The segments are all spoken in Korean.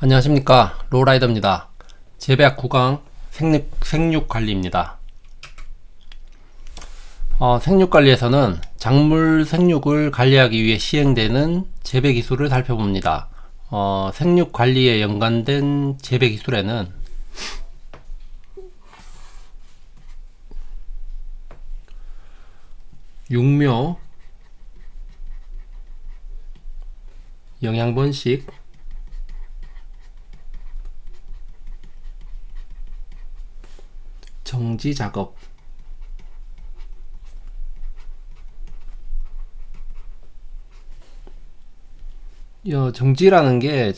안녕하십니까, 로우라이더입니다. 재배학 9강 생육 관리입니다. 생육 관리에서는 작물 생육을 관리하기 위해 시행되는 재배 기술을 살펴봅니다. 생육 관리에 연관된 재배 기술에는 육묘, 영양번식, 정지 작업, 정지라는 게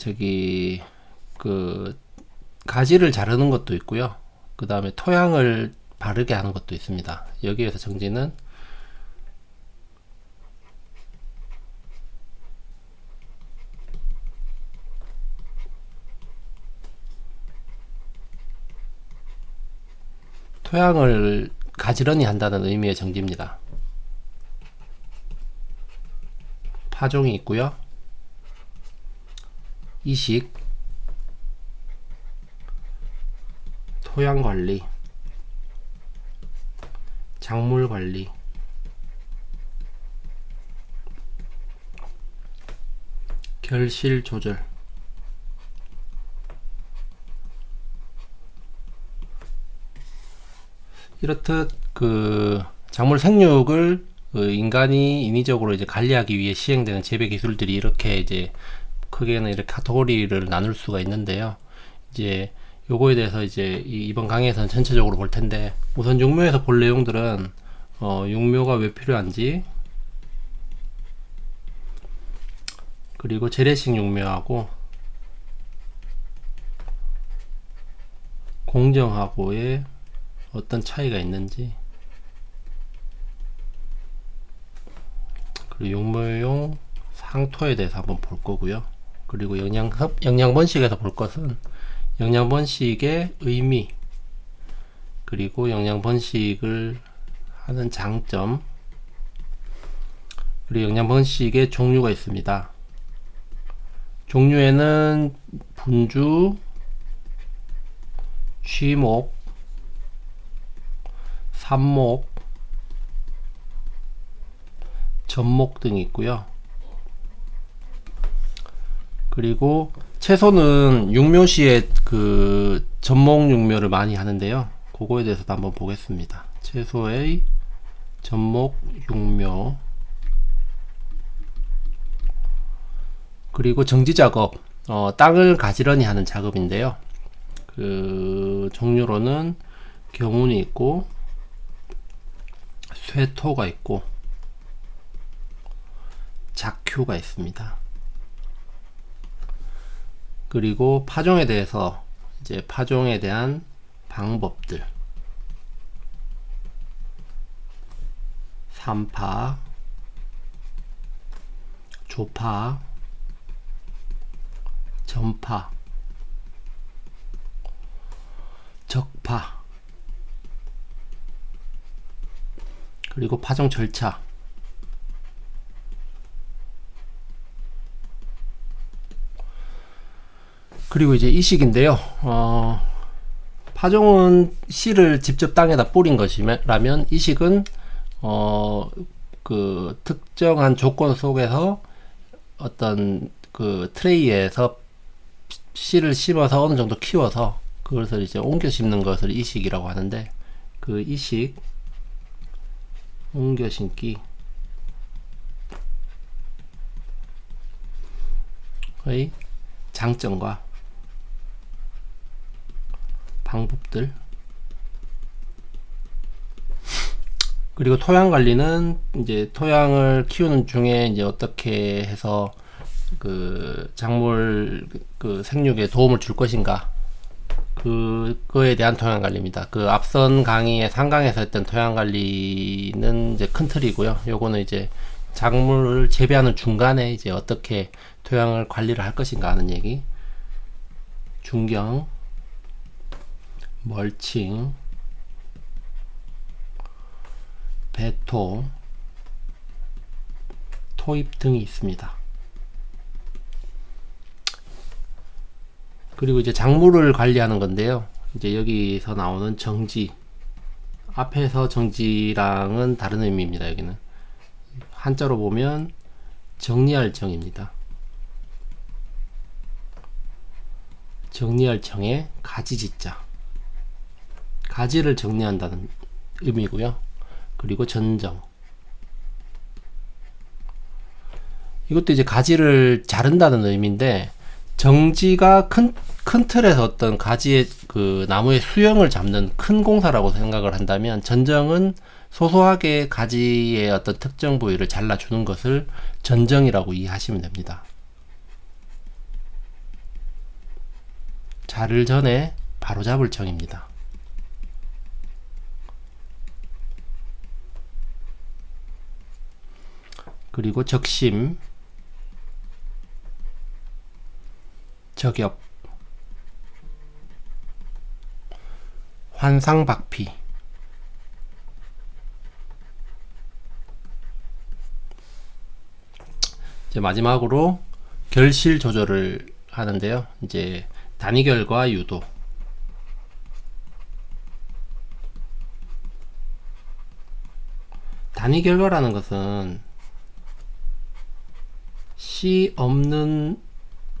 가지를 자르는 것도 있고요. 그 다음에 토양을 바르게 하는 것도 있습니다. 여기에서 정지는 토양을 가지런히 한다는 의미의 정지입니다. 파종이 있고요. 이식, 토양 관리, 작물 관리, 결실 조절. 이렇듯 작물 생육을 인간이 인위적으로 이제 관리하기 위해 시행되는 재배 기술들이 이렇게 이제 크게는 이렇게 카테고리를 나눌 수가 있는데요. 이제 요거에 대해서 이제 이번 강의에서는 전체적으로 볼 텐데, 우선 육묘에서 볼 내용들은 육묘가 왜 필요한지, 그리고 재래식 육묘하고 공정하고의 어떤 차이가 있는지, 그리고 육묘용 상토에 대해서 한번 볼 거고요. 그리고 영양번식에서 볼 것은 영양번식의 의미, 그리고 영양번식을 하는 장점, 그리고 영양번식의 종류가 있습니다. 종류에는 분주, 쉬목, 삽목, 접목 등이 있고요. 그리고 채소는 육묘시에 접목 육묘를 많이 하는데요. 그거에 대해서도 한번 보겠습니다. 채소의 접목 육묘, 그리고 정지 작업, 땅을 가지런히 하는 작업인데요. 종류로는 경운이 있고, 쇠토가 있고, 작휴가 있습니다. 그리고 파종에 대해서 이제 파종에 대한 방법들, 삼파, 조파, 전파, 적파, 그리고 파종 절차, 그리고 이제 이식인데요. 파종은 씨를 직접 땅에다 뿌린 것이라면, 이식은 특정한 조건 속에서 어떤 트레이에서 씨를 심어서 어느 정도 키워서 그것을 이제 옮겨 심는 것을 이식이라고 하는데, 이식, 옮겨 심기 의 장점과 방법들, 그리고 토양 관리는 이제 토양을 키우는 중에 이제 어떻게 해서 작물 생육에 도움을 줄 것인가, 그거에 대한 토양 관리입니다. 앞선 강의에 상강에서 했던 토양 관리는 이제 큰 틀이고요. 요거는 이제 작물을 재배하는 중간에 이제 어떻게 토양을 관리를 할 것인가 하는 얘기. 중경, 멀칭, 배토, 토입 등이 있습니다. 그리고 이제 작물을 관리하는 건데요. 이제 여기서 나오는 정지, 앞에서 정지랑은 다른 의미입니다. 여기는 한자로 보면 정리할 정입니다. 정리할 정에 가지짓자, 가지를 정리한다는 의미고요. 그리고 전정, 이것도 이제 가지를 자른다는 의미인데, 정지가 큰 틀에서 어떤 가지의 그 나무의 수영을 잡는 큰 공사라고 생각을 한다면, 전정은 소소하게 가지의 어떤 특정 부위를 잘라주는 것을 전정이라고 이해하시면 됩니다. 자를 전에 바로잡을 정입니다. 그리고 적심, 저격, 환상박피, 이제 마지막으로 결실 조절을 하는데요. 이제 단위결과 유도, 단위결과라는 것은 시 없는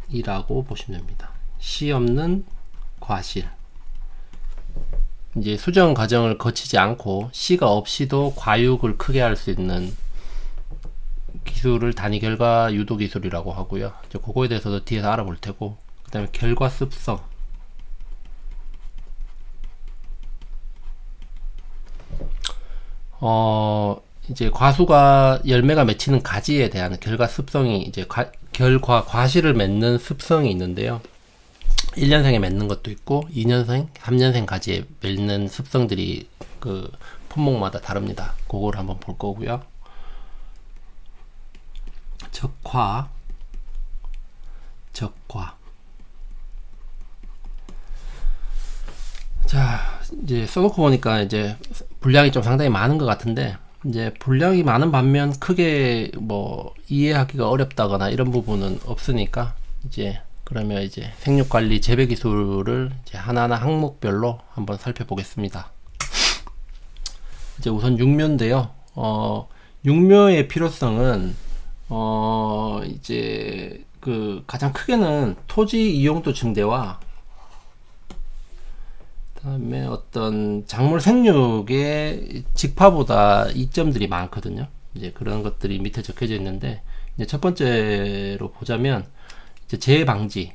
이라고 보시면 됩니다. 시 없는 과실, 이제 수정 과정을 거치지 않고 시가 없이도 과육을 크게 할 수 있는 기술을 단위결과 유도 기술이라고 하고요. 이제 그거에 대해서도 뒤에서 알아볼 테고, 그 다음에 결과 습성, 이제 과수가 열매가 맺히는 가지에 대한 결과 습성이, 이제 결과 과실을 맺는 습성이 있는데요. 1년생에 맺는 것도 있고 2년생, 3년생 가지에 맺는 습성들이 그 품목마다 다릅니다. 그걸 한번 볼 거고요. 적화, 자, 이제 써놓고 보니까 이제 분량이 좀 상당히 많은 것 같은데, 이제 분량이 많은 반면 크게 뭐 이해하기가 어렵다거나 이런 부분은 없으니까, 이제 그러면 이제 생육관리 재배 기술을 이제 하나하나 항목별로 한번 살펴보겠습니다. 이제 우선 육묘인데요. 육묘의 필요성은 이제 그 가장 크게는 토지 이용도 증대와 그다음에 어떤 작물 생육의 직파보다 이점들이 많거든요. 이제 그런 것들이 밑에 적혀져 있는데, 이제 첫 번째로 보자면 이제 재해 방지,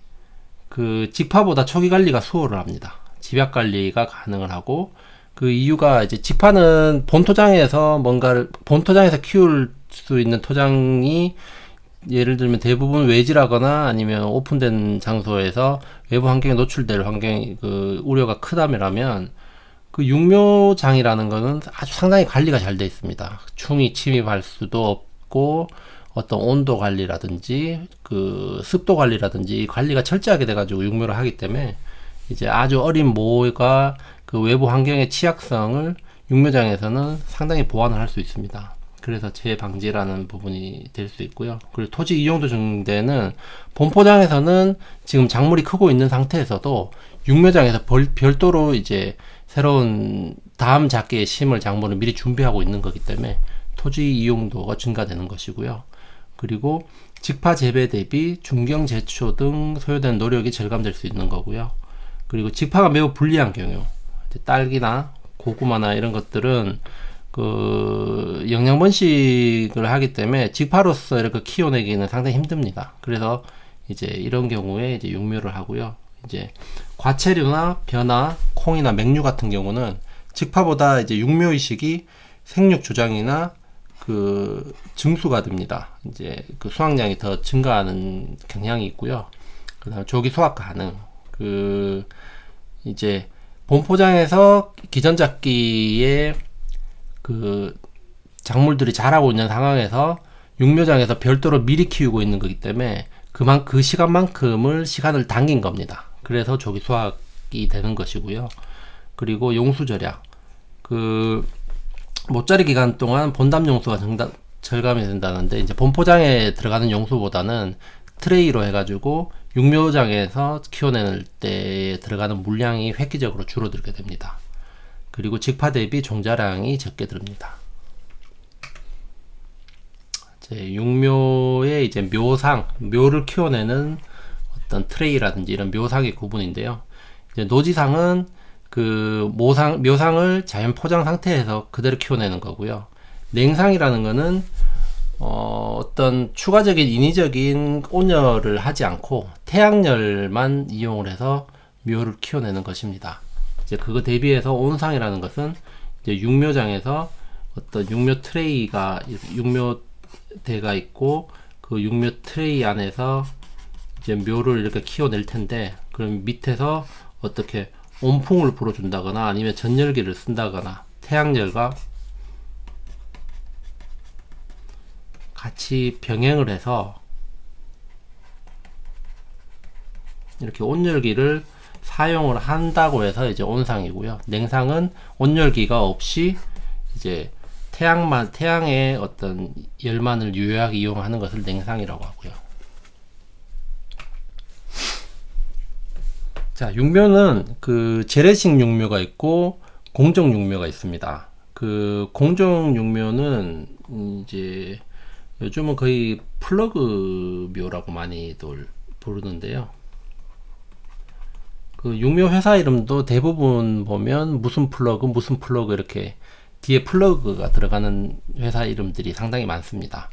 그 직파보다 초기 관리가 수월을 합니다. 집약 관리가 가능을 하고, 그 이유가 이제 직파는 본토장에서 키울 수 있는 토장이 예를 들면 대부분 외지라거나 아니면 오픈된 장소에서 외부 환경에 노출될 그 우려가 크다면, 그 육묘장이라는 거는 아주 상당히 관리가 잘 되어 있습니다. 충이 침입할 수도 없고, 어떤 온도 관리라든지 그 습도 관리라든지 관리가 철저하게 돼가지고 육묘를 하기 때문에, 이제 아주 어린 모가 그 외부 환경의 취약성을 육묘장에서는 상당히 보완을 할 수 있습니다. 그래서 재방지라는 부분이 될 수 있고요. 그리고 토지 이용도 증대는 본포장에서는 지금 작물이 크고 있는 상태에서도 육묘장에서 별도로 이제 새로운 다음 작기에 심을 작물을 미리 준비하고 있는 거기 때문에 토지 이용도가 증가되는 것이고요. 그리고 직파 재배 대비 중경 제초 등 소요되는 노력이 절감될 수 있는 거고요. 그리고 직파가 매우 불리한 경우, 딸기나 고구마나 이런 것들은 그 영양 번식을 하기 때문에 직파로서 이렇게 키워내기는 상당히 힘듭니다. 그래서 이제 이런 경우에 이제 육묘를 하고요. 이제 과채류나 벼나 콩이나 맹류 같은 경우는 직파보다 이제 육묘 의식이 생육 조장이나 그 증수가 됩니다. 이제 그 수확량이 더 증가하는 경향이 있고요. 그다음 조기 수확 가능. 그 이제 본포장에서 기전작기에 그 작물들이 자라고 있는 상황에서 육묘장에서 별도로 미리 키우고 있는 거기 때문에 그 시간을 당긴 겁니다. 그래서 조기 수확이 되는 것이고요. 그리고 용수 절약, 그 못자리 기간 동안 본담 용수가 절감이 된다는데, 이제 본포장에 들어가는 용수보다는 트레이로 해가지고 육묘장에서 키워낼 때 들어가는 물량이 획기적으로 줄어들게 됩니다. 그리고 직파 대비 종자량이 적게 들립니다. 육묘의 이제 묘를 키워내는 어떤 트레이라든지 이런 묘상의 구분인데요. 이제 노지상은 그 묘상을 자연 포장 상태에서 그대로 키워내는 거고요. 냉상이라는 거는 어떤 추가적인 인위적인 온열을 하지 않고 태양열만 이용을 해서 묘를 키워내는 것입니다. 이제 그거 대비해서 온상이라는 것은 이제 육묘장에서 어떤 육묘 트레이가 육묘대가 있고 그 육묘 트레이 안에서 이제 묘를 이렇게 키워낼 텐데, 그럼 밑에서 어떻게 온풍을 불어준다거나 아니면 전열기를 쓴다거나 태양열과 같이 병행을 해서 이렇게 온열기를 사용을 한다고 해서 이제 온상이고요. 냉상은 온열기가 없이 이제 태양의 어떤 열만을 유효하게 이용하는 것을 냉상이라고 하고요. 자, 육묘는 그 재래식 육묘가 있고 공정 육묘가 있습니다. 그 공정 육묘는 이제 요즘은 거의 플러그 묘라고 많이들 부르는데요. 그 육묘 회사 이름도 대부분 보면 무슨 플러그 이렇게 뒤에 플러그가 들어가는 회사 이름들이 상당히 많습니다.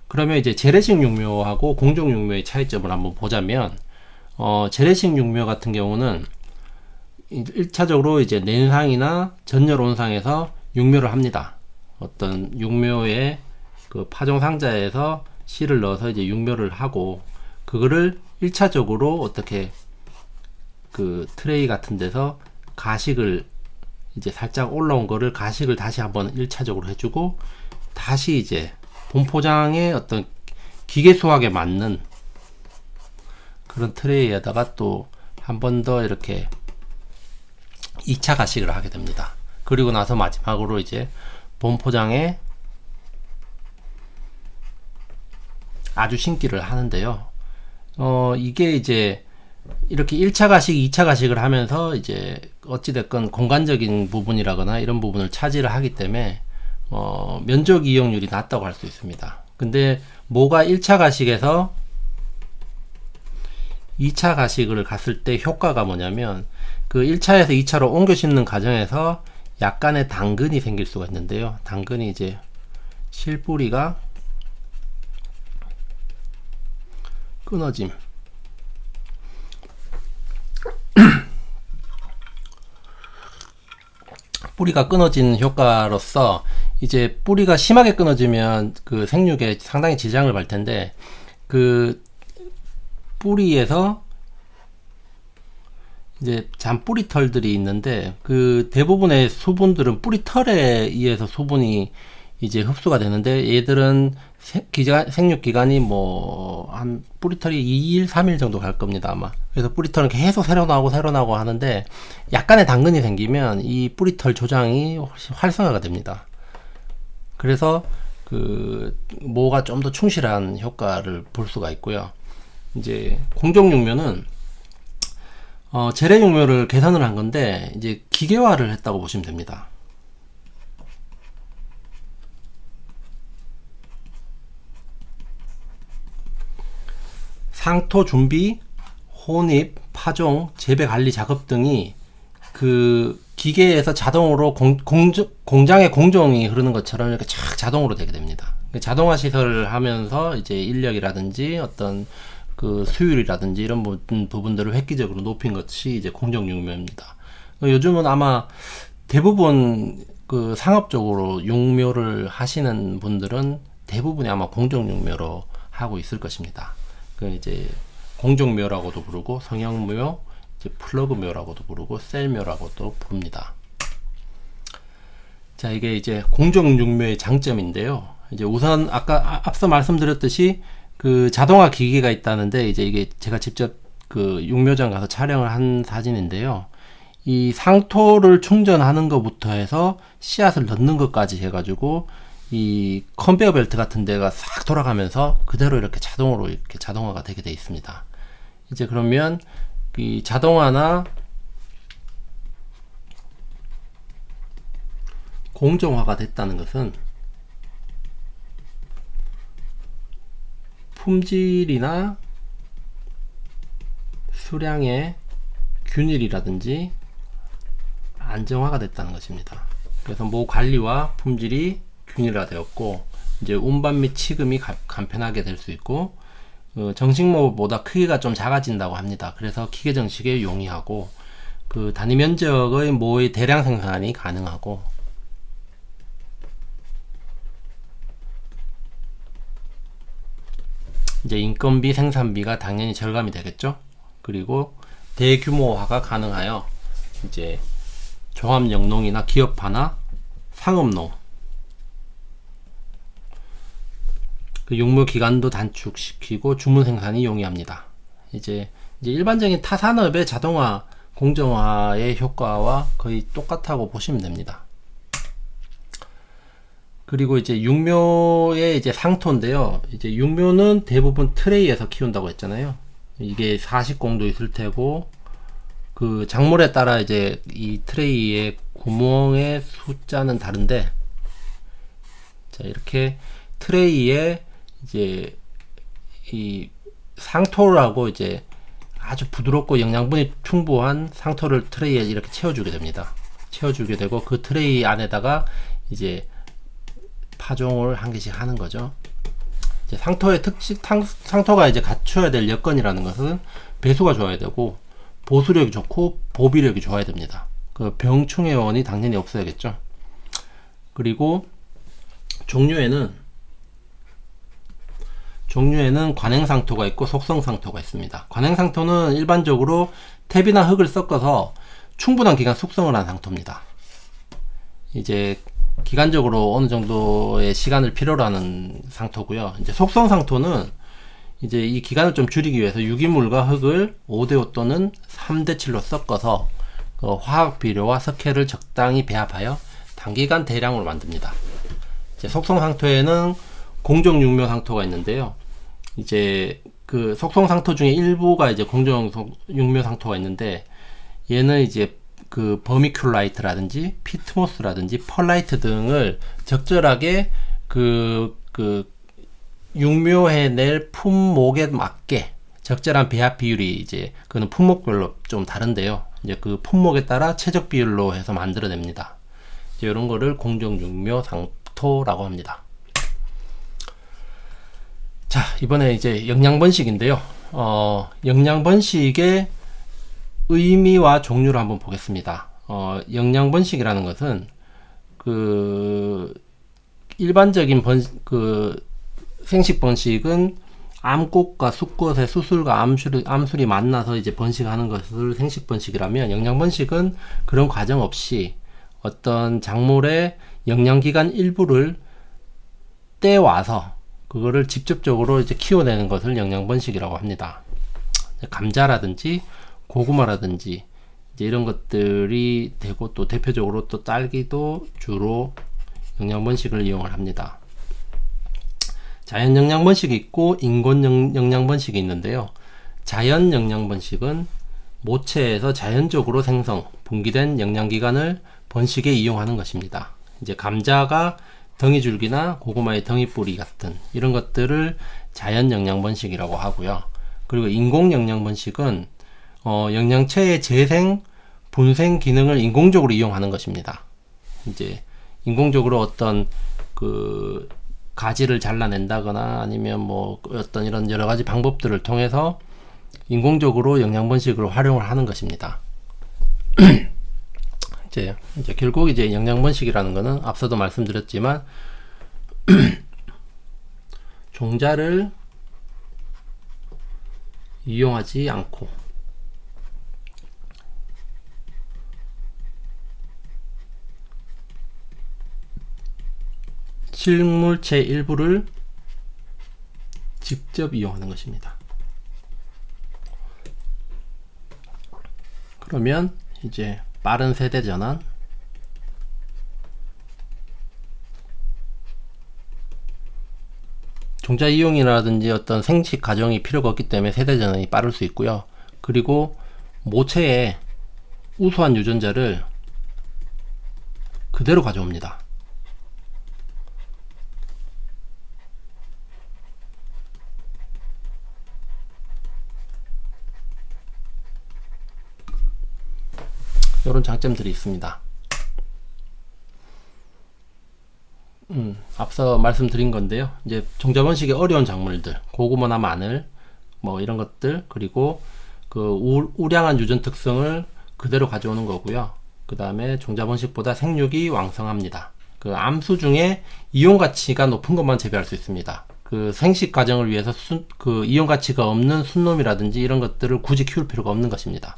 그러면 이제 재래식 육묘하고 공정 육묘의 차이점을 한번 보자면, 재래식 육묘 같은 경우는 1차적으로 이제 냉상이나 전열 온상에서 육묘를 합니다. 어떤 육묘의 그 파종 상자에서 씨를 넣어서 이제 육묘를 하고, 그거를 1차적으로 어떻게 그 트레이 같은 데서 가식을 이제 살짝 올라온 거를 가식을 다시 한번 1차적으로 해주고, 다시 이제 본포장의 어떤 기계 수학에 맞는 그런 트레이에다가 또 한 번 더 이렇게 2차 가식을 하게 됩니다. 그리고 나서 마지막으로 이제 본포장에 아주 신기를 하는데요. 이게 이제 이렇게 1차 가식, 2차 가식을 하면서 이제 어찌됐건 공간적인 부분이라거나 이런 부분을 차지를 하기 때문에 면적 이용률이 낮다고 할 수 있습니다. 근데 뭐가 1차 가식에서 2차 가식을 갔을 때 효과가 뭐냐면, 그 1차에서 2차로 옮겨 심는 과정에서 약간의 당근이 생길 수가 있는데요. 당근이 이제 실뿌리가 끊어짐. 뿌리가 끊어진 효과로서 이제 뿌리가 심하게 끊어지면 그 생육에 상당히 지장을 발 텐데, 그 뿌리에서 이제 잔뿌리털들이 있는데, 그 대부분의 수분들은 뿌리털에 의해서 수분이 이제 흡수가 되는데, 얘들은 생육 기간이 뭐 한 뿌리털이 2일, 3일 정도 갈 겁니다, 아마. 그래서 뿌리털은 계속 새로 나오고 하는데, 약간의 당근이 생기면 이 뿌리털 조장이 활성화가 됩니다. 그래서 그 모가 좀 더 충실한 효과를 볼 수가 있고요. 이제 공정 육묘는 재래 육묘를 개선을 한 건데, 이제 기계화를 했다고 보시면 됩니다. 상토 준비, 혼입, 파종, 재배 관리 작업 등이 그 기계에서 자동으로 공장의 공정이 흐르는 것처럼 이렇게 착 자동으로 되게 됩니다. 자동화 시설을 하면서 이제 인력이라든지 어떤 그 수율이라든지 이런 부분들을 획기적으로 높인 것이 이제 공정 육묘입니다. 요즘은 아마 대부분 그 상업적으로 육묘를 하시는 분들은 대부분이 아마 공정 육묘로 하고 있을 것입니다. 그 이제 공정묘라고도 부르고 성형묘, 이제 플러그묘라고도 부르고 셀묘라고도 부릅니다. 자, 이게 이제 공정육묘의 장점인데요. 이제 우선 아까 앞서 말씀드렸듯이 그 자동화 기계가 있다는데, 이제 이게 제가 직접 그 육묘장 가서 촬영을 한 사진인데요. 이 상토를 충전하는 것부터 해서 씨앗을 넣는 것까지 해가지고 이 컨베이어 벨트 같은 데가 싹 돌아가면서 그대로 이렇게 자동으로 이렇게 자동화가 되게 돼 있습니다. 이제 그러면 이 자동화나 공정화가 됐다는 것은 품질이나 수량의 균일이라든지 안정화가 됐다는 것입니다. 그래서 모 관리와 품질이 균일화되었고, 이제 운반 및 취급이 간편하게 될 수 있고, 정식모보다 크기가 좀 작아진다고 합니다. 그래서 기계 정식에 용이하고, 그 단위 면적의 모의 대량 생산이 가능하고, 이제 인건비, 생산비가 당연히 절감이 되겠죠. 그리고 대규모화가 가능하여 이제 종합영농이나 기업화나 상업농, 그 육류 기간도 단축시키고 주문 생산이 용이합니다. 이제 일반적인 타산업의 자동화, 공정화의 효과와 거의 똑같다고 보시면 됩니다. 그리고 이제 육묘의 이제 상토인데요. 이제 육묘는 대부분 트레이에서 키운다고 했잖아요. 이게 40공도 있을 테고, 그 작물에 따라 이제 이 트레이의 구멍의 숫자는 다른데, 자, 이렇게 트레이에 이제 이 상토라고 이제 아주 부드럽고 영양분이 풍부한 상토를 트레이에 이렇게 채워주게 됩니다. 채워주게 되고, 그 트레이 안에다가 이제 파종을 한 개씩 하는 거죠. 이제 상토의 특징, 상토가 이제 갖춰야 될 여건이라는 것은 배수가 좋아야 되고, 보수력이 좋고, 보비력이 좋아야 됩니다. 그 병충해 원이 당연히 없어야겠죠. 그리고 종류에는 관행상토가 있고 속성상토가 있습니다. 관행상토는 일반적으로 탭이나 흙을 섞어서 충분한 기간 숙성을 한 상토입니다. 이제 기간적으로 어느 정도의 시간을 필요로 하는 상토고요. 이제 속성상토는 이제 이 기간을 좀 줄이기 위해서 유기물과 흙을 5대5 또는 3대7로 섞어서 화학 비료와 석회를 적당히 배합하여 단기간 대량으로 만듭니다. 이제 속성상토에는 공정육묘 상토가 있는데요. 이제 그 속성상토 중에 일부가 이제 공정육묘 상토가 있는데, 얘는 이제 그 버미큘라이트라든지 피트모스라든지 펄라이트 등을 적절하게 그 육묘해낼 품목에 맞게 적절한 배합 비율이 이제 그는 품목별로 좀 다른데요. 이제 그 품목에 따라 최적 비율로 해서 만들어냅니다. 이제 이런 거를 공정육묘 상토라고 합니다. 자, 이번에 이제 영양번식인데요. 영양번식의 의미와 종류를 한번 보겠습니다. 영양번식이라는 것은 그 일반적인 생식 번식은 암꽃과 수꽃의 수술과 암술이 만나서 이제 번식하는 것을 생식 번식이라면, 영양 번식은 그런 과정 없이 어떤 작물의 영양기관 일부를 떼와서 그거를 직접적으로 이제 키워내는 것을 영양 번식이라고 합니다. 감자라든지 고구마라든지 이제 이런 것들이 되고, 또 대표적으로 또 딸기도 주로 영양 번식을 이용을 합니다. 자연 영양 번식이 있고 인공 영양 번식이 있는데요. 자연 영양 번식은 모체에서 자연적으로 분기된 영양기관을 번식에 이용하는 것입니다. 이제 감자가 덩이줄기나 고구마의 덩이뿌리 같은 이런 것들을 자연 영양 번식이라고 하고요. 그리고 인공 영양 번식은 영양체의 재생, 분생 기능을 인공적으로 이용하는 것입니다. 이제 인공적으로 어떤 그 가지를 잘라낸다거나 아니면 뭐 어떤 이런 여러 가지 방법들을 통해서 인공적으로 영양 번식을 활용을 하는 것입니다. 이제 결국 이제 영양 번식이라는 것은 앞서도 말씀드렸지만 종자를 이용하지 않고 실물체 일부를 직접 이용하는 것입니다. 그러면 이제 빠른 세대 전환, 종자 이용이라든지 어떤 생식 과정이 필요가 없기 때문에 세대 전환이 빠를 수 있고요. 그리고 모체에 우수한 유전자를 그대로 가져옵니다. 이런 장점들이 있습니다. 앞서 말씀드린 건데요. 이제 종자 번식의 어려운 작물들, 고구마나 마늘, 뭐 이런 것들, 그리고 그 우량한 유전 특성을 그대로 가져오는 거고요. 그 다음에 종자 번식보다 생육이 왕성합니다. 그 암수 중에 이용 가치가 높은 것만 재배할 수 있습니다. 그 생식 과정을 위해서 그 이용 가치가 없는 순놈이라든지 이런 것들을 굳이 키울 필요가 없는 것입니다.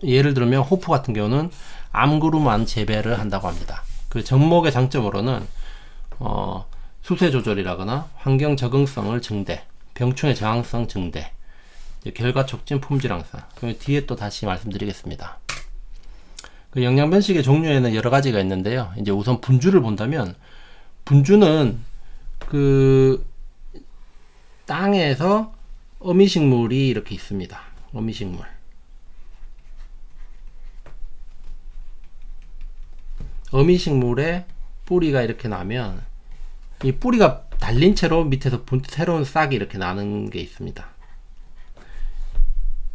예를 들면 호프 같은 경우는 암그루만 재배를 한다고 합니다. 그 접목의 장점으로는 수세 조절이라거나 환경 적응성을 증대, 병충해 저항성 증대, 결과 촉진 품질 향상. 뒤에 또 다시 말씀드리겠습니다. 그 영양 변식의 종류에는 여러 가지가 있는데요. 이제 우선 분주를 본다면, 분주는 그 땅에서 어미식물이 이렇게 있습니다. 어미식물. 어미식물에 뿌리가 이렇게 나면 이 뿌리가 달린 채로 밑에서 새로운 싹이 이렇게 나는 게 있습니다.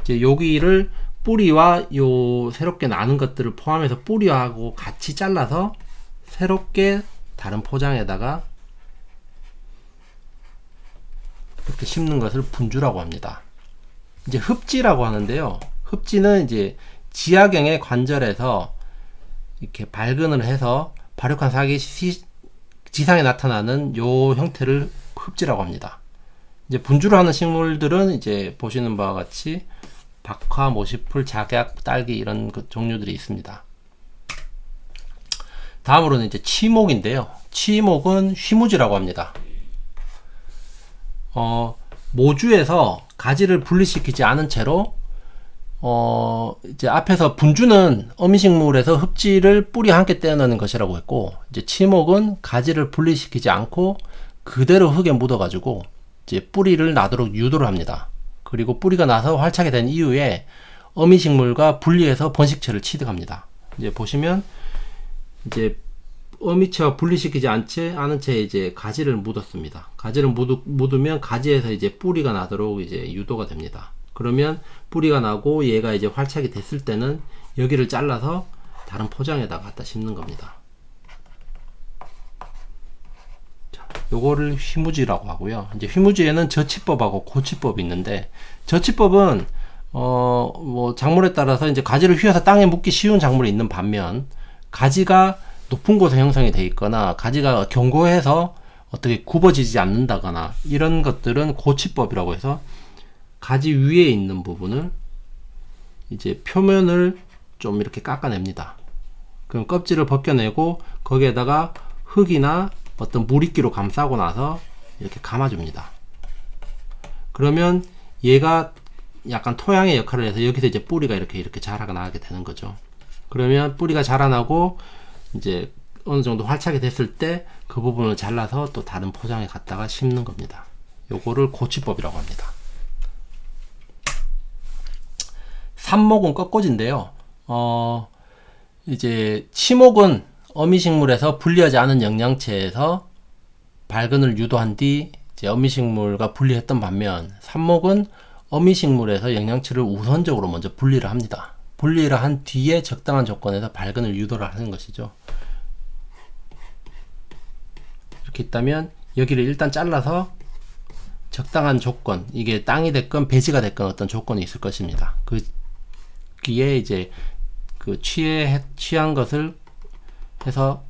이제 여기를 뿌리와 요 새롭게 나는 것들을 포함해서 뿌리하고 같이 잘라서 새롭게 다른 포장에다가 이렇게 심는 것을 분주라고 합니다. 이제 흡지라고 하는데요. 흡지는 이제 지하경의 관절에서 이렇게 발근을 해서 발육한 싹이 지상에 나타나는 요 형태를 흡지라고 합니다. 이제 분주를 하는 식물들은 이제 보시는 바와 같이 박화, 모시풀, 작약, 딸기 이런 그 종류들이 있습니다. 다음으로는 이제 치목인데요. 치목은 휘무지라고 합니다. 모주에서 가지를 분리시키지 않은 채로 이제 앞에서 분주는 어미식물에서 흡지를 뿌리와 함께 떼어내는 것이라고 했고, 이제 치목은 가지를 분리시키지 않고 그대로 흙에 묻어가지고 이제 뿌리를 나도록 유도를 합니다. 그리고 뿌리가 나서 활착이 된 이후에 어미식물과 분리해서 번식체를 취득합니다. 이제 보시면 이제 어미체와 분리시키지 않은 채 이제 가지를 묻었습니다. 가지를 묻으면 가지에서 이제 뿌리가 나도록 이제 유도가 됩니다. 그러면 뿌리가 나고 얘가 이제 활착이 됐을 때는 여기를 잘라서 다른 포장에다 갖다 심는 겁니다. 자, 요거를 휘무지라고 하고요. 이제 휘무지에는 저치법하고 고치법이 있는데, 저치법은 뭐 작물에 따라서 이제 가지를 휘어서 땅에 묻기 쉬운 작물이 있는 반면, 가지가 높은 곳에 형성이 되어 있거나 가지가 견고해서 어떻게 굽어지지 않는다거나 이런 것들은 고치법이라고 해서 가지 위에 있는 부분을 이제 표면을 좀 이렇게 깎아냅니다. 그럼 껍질을 벗겨내고 거기에다가 흙이나 어떤 물이끼로 감싸고 나서 이렇게 감아줍니다. 그러면 얘가 약간 토양의 역할을 해서 여기서 이제 뿌리가 이렇게 자라나게 되는 거죠. 그러면 뿌리가 자라나고 이제 어느 정도 활착이 됐을 때 그 부분을 잘라서 또 다른 포장에 갖다가 심는 겁니다. 요거를 고치법이라고 합니다. 삽목은 꺾꽂인데요. 이제 치목은 어미식물에서 분리하지 않은 영양체에서 발근을 유도한 뒤 이제 어미식물과 분리했던 반면, 삽목은 어미식물에서 영양체를 우선적으로 먼저 분리를 합니다. 분리를 한 뒤에 적당한 조건에서 발근을 유도를 하는 것이죠. 이렇게 있다면 여기를 일단 잘라서 적당한 조건, 이게 땅이 됐건 배지가 됐건 어떤 조건이 있을 것입니다. 거기에 이제 그 취한 것을 해서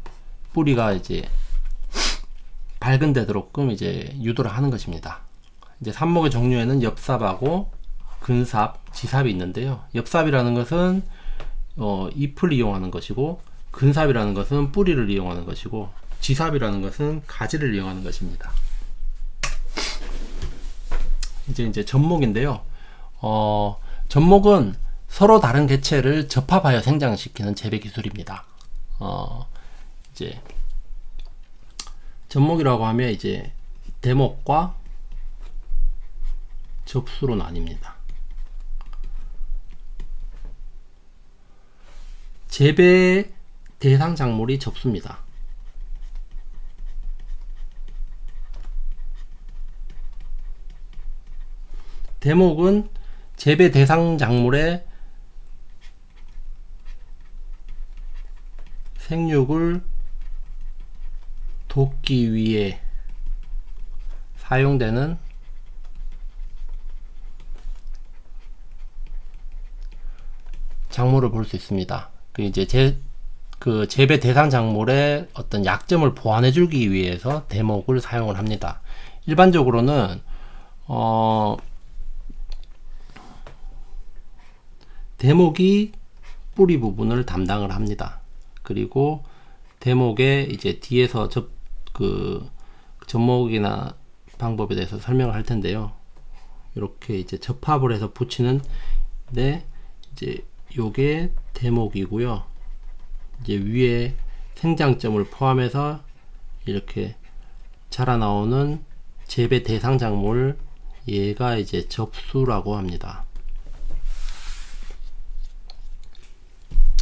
뿌리가 이제 발근되도록끔 이제 유도를 하는 것입니다. 이제 삽목의 종류에는 엽삽하고 근삽, 지삽이 있는데요. 엽삽이라는 것은 잎을 이용하는 것이고, 근삽이라는 것은 뿌리를 이용하는 것이고, 지삽이라는 것은 가지를 이용하는 것입니다. 이제 접목인데요. 접목은 서로 다른 개체를 접합하여 생장시키는 재배 기술입니다. 이제 접목이라고 하면 이제 대목과 접수로 나뉩니다. 재배 대상 작물이 접수입니다. 대목은 재배 대상 작물의 생육을 돕기 위해 사용되는 작물을 볼 수 있습니다. 이제 재배 대상 작물의 어떤 약점을 보완해 주기 위해서 대목을 사용을 합니다. 일반적으로는 대목이 뿌리 부분을 담당을 합니다. 그리고 대목에 이제 뒤에서 접목이나 방법에 대해서 설명을 할 텐데요. 이렇게 이제 접합을 해서 붙이는데 이제 요게 대목이고요. 이제 위에 생장점을 포함해서 이렇게 자라나오는 재배 대상 작물, 얘가 이제 접수라고 합니다.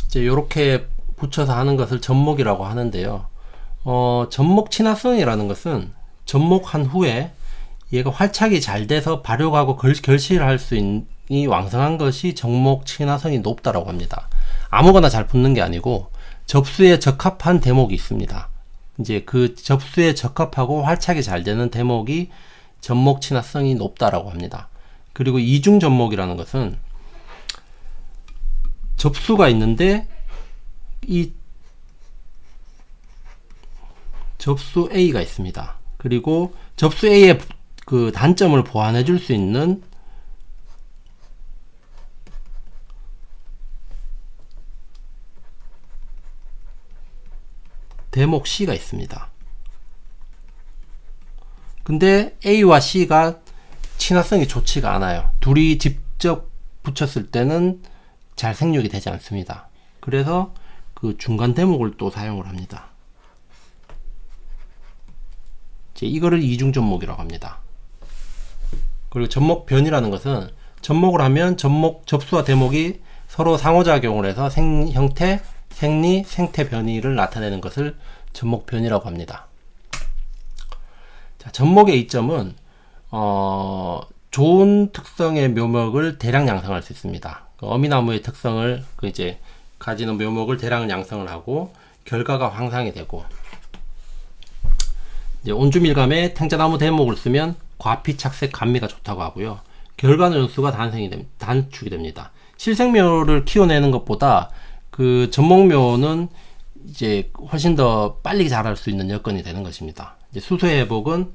이제 요렇게 붙여서 하는 것을 접목이라고 하는데요. 접목 친화성이라는 것은 접목한 후에 얘가 활착이 잘 돼서 발육하고 결실할 수 있는 왕성한 것이 접목 친화성이 높다라고 합니다. 아무거나 잘 붙는 게 아니고 접수에 적합한 대목이 있습니다. 이제 그 접수에 적합하고 활착이 잘 되는 대목이 접목 친화성이 높다라고 합니다. 그리고 이중 접목이라는 것은 접수가 있는데 이 접수 A가 있습니다. 그리고 접수 A의 그 단점을 보완해 줄 수 있는 대목 C가 있습니다. 근데 A와 C가 친화성이 좋지가 않아요. 둘이 직접 붙였을 때는 잘 생육이 되지 않습니다. 그래서 그 중간 대목을 또 사용을 합니다. 이거를 이중 접목이라고 합니다. 그리고 접목변이라는 것은 접목을 하면 접수와 대목이 서로 상호작용을 해서 생형태, 생리, 생태 변이를 나타내는 것을 접목변이라고 합니다. 자, 접목의 이점은 좋은 특성의 묘목을 대량 양성할 수 있습니다. 어미나무의 특성을 이제 가지는 묘목을 대량 양성을 하고 결과가 황상이 되고, 이제 온주밀감에 탱자나무 대목을 쓰면 과피 착색 감미가 좋다고 하고요. 결과 연수가 단축이 됩니다. 실생묘를 키워내는 것보다 그 접목묘는 이제 훨씬 더 빨리 자랄 수 있는 여건이 되는 것입니다. 이제 수세 회복은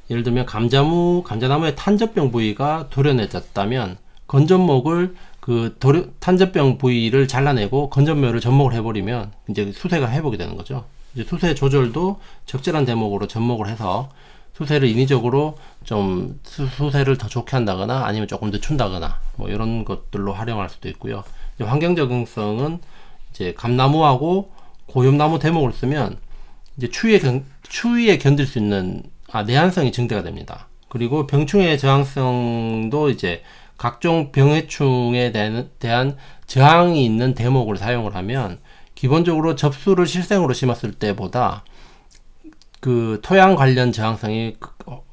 예를 들면 감자나무의 탄저병 부위가 도려내졌다면 건전목을 탄저병 부위를 잘라내고 건전묘를 접목을 해버리면 이제 수세가 회복이 되는 거죠. 이제 수세 조절도 적절한 대목으로 접목을 해서 수세를 인위적으로 좀 수세를 더 좋게 한다거나 아니면 조금 늦춘다거나 뭐 이런 것들로 활용할 수도 있고요. 이제 환경 적응성은 이제 감나무하고 고엽나무 대목을 쓰면 이제 추위에 견딜 수 있는 내한성이 증대가 됩니다. 그리고 병충해 저항성도 이제 각종 병해충에 대한 저항이 있는 대목을 사용을 하면 기본적으로 접수를 실생으로 심었을 때보다 그 토양 관련 저항성이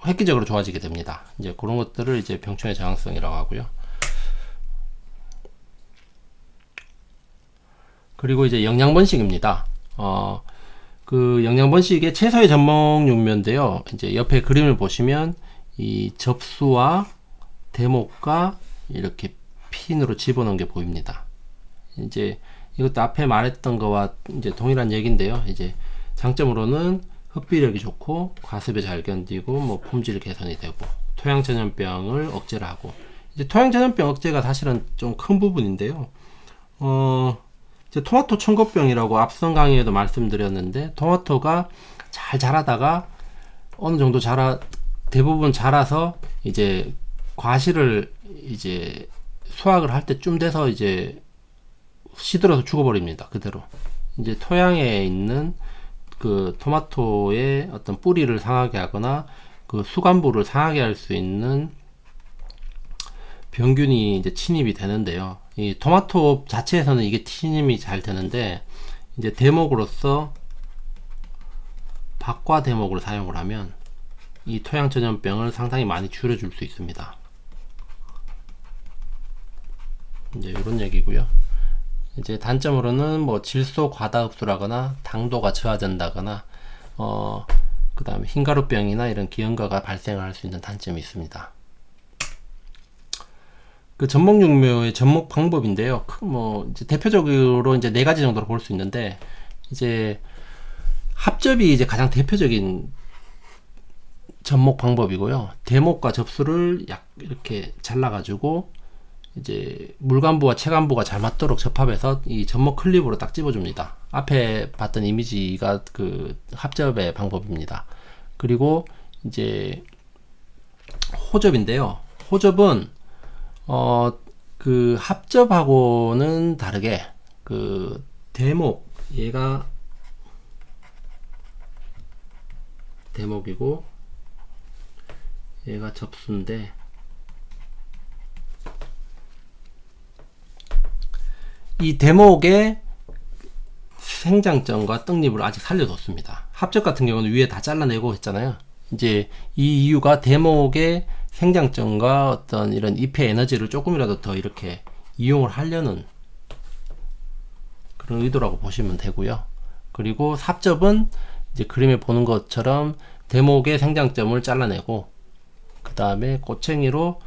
획기적으로 좋아지게 됩니다. 이제 그런 것들을 이제 병충해 저항성이라고 하고요. 그리고 이제 영양번식입니다. 그 영양번식의 채소의 접목육묘인데요. 이제 옆에 그림을 보시면 이 접수와 대목과 이렇게 핀으로 집어넣은 게 보입니다. 이제 이것도 앞에 말했던 거와 이제 동일한 얘기인데요. 이제 장점으로는 흡비력이 좋고 과습에 잘 견디고 뭐 품질 개선이 되고 토양 전염병을 억제를 하고, 이제 토양 전염병 억제가 사실은 좀 큰 부분인데요. 이제 토마토 청고병이라고 앞선 강의에도 말씀드렸는데, 토마토가 잘 자라다가 어느 정도 대부분 자라서 이제 과실을 이제 수확을 할 때쯤 돼서 이제 시들어서 죽어버립니다. 그대로. 이제 토양에 있는 그 토마토의 어떤 뿌리를 상하게 하거나 그 수간부를 상하게 할 수 있는 병균이 이제 침입이 되는데요. 이 토마토 자체에서는 이게 침입이 잘 되는데 이제 대목으로서 박과 대목으로 사용을 하면 이 토양 전염병을 상당히 많이 줄여줄 수 있습니다. 이제 이런 얘기고요. 이제 단점으로는 뭐 질소 과다 흡수라거나 당도가 저하된다거나 그 다음에 흰가루병이나 이런 기형가가 발생을 할 수 있는 단점이 있습니다. 그 전목육묘의 접목 방법인데요. 뭐 이제 대표적으로 이제 4가지 정도로 볼 수 있는데 이제 합접이 이제 가장 대표적인 접목 방법이고요. 대목과 접수를 이렇게 잘라가지고 이제 물관부와 체관부가 잘 맞도록 접합해서 이 접목 클립으로 딱 집어줍니다. 앞에 봤던 이미지가 그 합접의 방법입니다. 그리고 이제 호접인데요. 호접은 그 합접하고는 다르게 그 대목, 얘가 대목이고 얘가 접수인데 이 대목의 생장점과 떡잎을 아직 살려뒀습니다. 합접 같은 경우는 위에 다 잘라내고 했잖아요. 이제 이 이유가 대목의 생장점과 어떤 이런 잎의 에너지를 조금이라도 더 이렇게 이용을 하려는 그런 의도라고 보시면 되고요. 그리고 합접은 이제 그림에 보는 것처럼 대목의 생장점을 잘라내고 그 다음에 꼬챙이로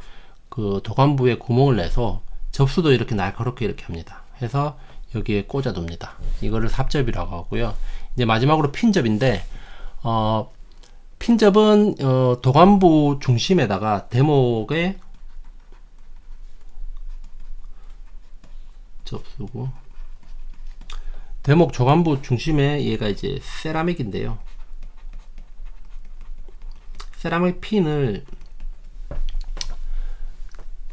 그 도관부에 구멍을 내서 접수도 이렇게 날카롭게 이렇게 합니다. 해서 여기에 꽂아둡니다. 이거를 합접이라고 하고요. 이제 마지막으로 핀접인데 핀접은 도관부 중심에다가 대목에 접수고 대목 조관부 중심에 얘가 이제 세라믹인데요. 세라믹 핀을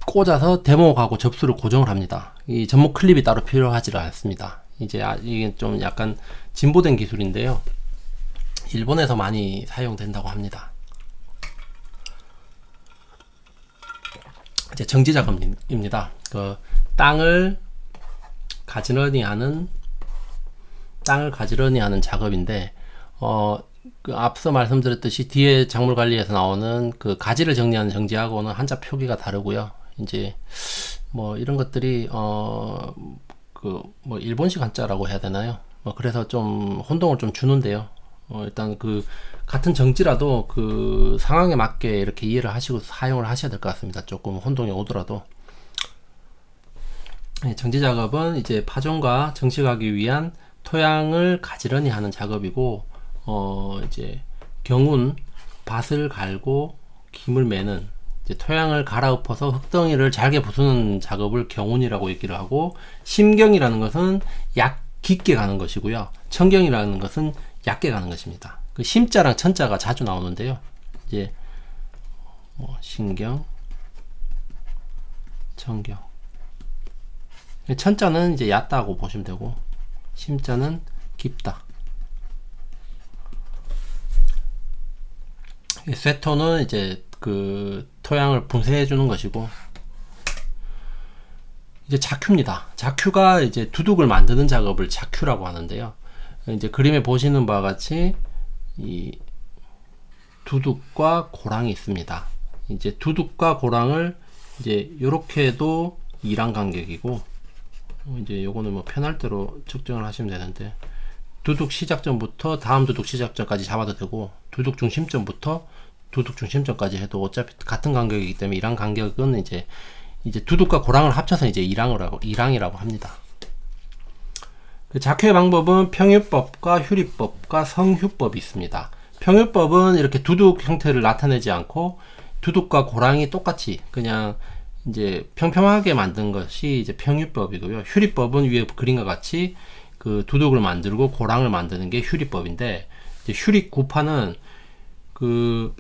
꽂아서 대목하고 접수를 고정을 합니다. 이 접목 클립이 따로 필요하지 않습니다. 이제 이게 좀 약간 진보된 기술인데요. 일본에서 많이 사용된다고 합니다. 이제 정지 작업입니다. 그 땅을 가지런히 하는 작업인데 그 앞서 말씀드렸듯이 뒤에 작물 관리에서 나오는 그 가지를 정리하는 정지하고는 한자 표기가 다르고요. 이제 뭐 이런 것들이 그 뭐 일본식 한자라고 해야 되나요? 그래서 좀 혼동을 좀 주는데요. 일단 그 같은 정지라도 그 상황에 맞게 이렇게 이해를 하시고 사용을 하셔야 될 것 같습니다. 조금 혼동이 오더라도. 정지 작업은 이제 파종과 정식하기 위한 토양을 가지런히 하는 작업이고 이제 경운 밭을 갈고 김을 매는 이제 토양을 갈아엎어서 흙덩이를 잘게 부수는 작업을 경운이라고 얘기를 하고, 심경이라는 것은 약 깊게 가는 것이고요. 청경이라는 것은 얕게 가는 것입니다. 그 심자랑 천자가 자주 나오는데요. 이제 신경, 청경. 천자는 이제 얕다고 보시면 되고, 심자는 깊다. 쇠토는 이제 그 토양을 분쇄해 주는 것이고, 이제 자큐입니다. 자큐가 이제 두둑을 만드는 작업을 자큐라고 하는데요. 이제 그림에 보시는 바와 같이 이 두둑과 고랑이 있습니다. 이제 두둑과 고랑을 이제 요렇게도 2랑 간격이고, 이제 요거는 뭐 편할 대로 측정을 하시면 되는데, 두둑 시작점부터 다음 두둑 시작점까지 잡아도 되고, 두둑 중심점부터 두둑 중심점까지 해도 어차피 같은 간격이기 때문에 이랑 간격은 이제 두둑과 고랑을 합쳐서 이제 2랑이라고 합니다. 그 자큐의 방법은 평유법과 휴리법과 성휴법이 있습니다. 평유법은 이렇게 두둑 형태를 나타내지 않고 두둑과 고랑이 똑같이 그냥 이제 평평하게 만든 것이 이제 평유법이고요. 휴리법은 위에 그림과 같이 그 두둑을 만들고 고랑을 만드는 게 휴리법인데, 이제 휴리 구파는 그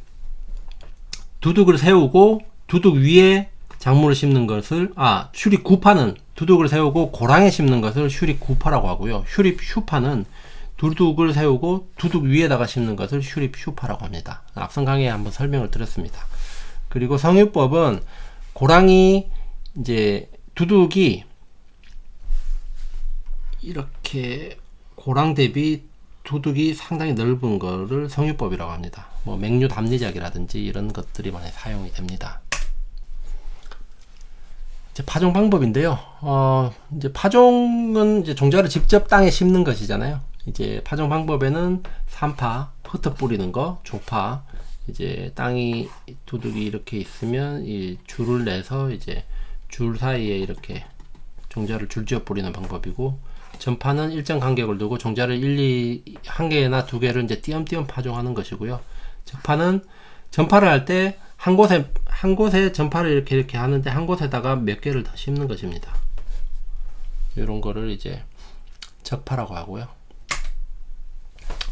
두둑을 세우고 두둑 위에 작물을 심는 것을, 휴리 구파는 두둑을 세우고 고랑에 심는 것을 휴리 구파라고 하고요. 휴리 휴파는 두둑을 세우고 두둑 위에다가 심는 것을 휴리 휴파라고 합니다. 앞선 강의에 한번 설명을 드렸습니다. 그리고 성유법은 고랑이 이제 두둑이 이렇게 고랑 대비 두둑이 상당히 넓은 거를 성유법이라고 합니다. 뭐 맹류 담리작이라든지 이런 것들이 많이 사용이 됩니다. 이제 파종 방법인데요. 이제 파종은 이제 종자를 직접 땅에 심는 것이잖아요. 이제 파종 방법에는 산파, 흩어 뿌리는 거, 조파, 이제 땅이 두둑이 이렇게 있으면 이 줄을 내서 이제 줄 사이에 이렇게 종자를 줄지어 뿌리는 방법이고, 전파는 일정 간격을 두고 종자를 한 개나 두 개를 이제 띄엄띄엄 파종하는 것이고요. 적파는 전파를 할 때 한 곳에 전파를 이렇게 하는데 한 곳에다가 몇 개를 더 심는 것입니다. 이런 거를 이제 적파라고 하고요.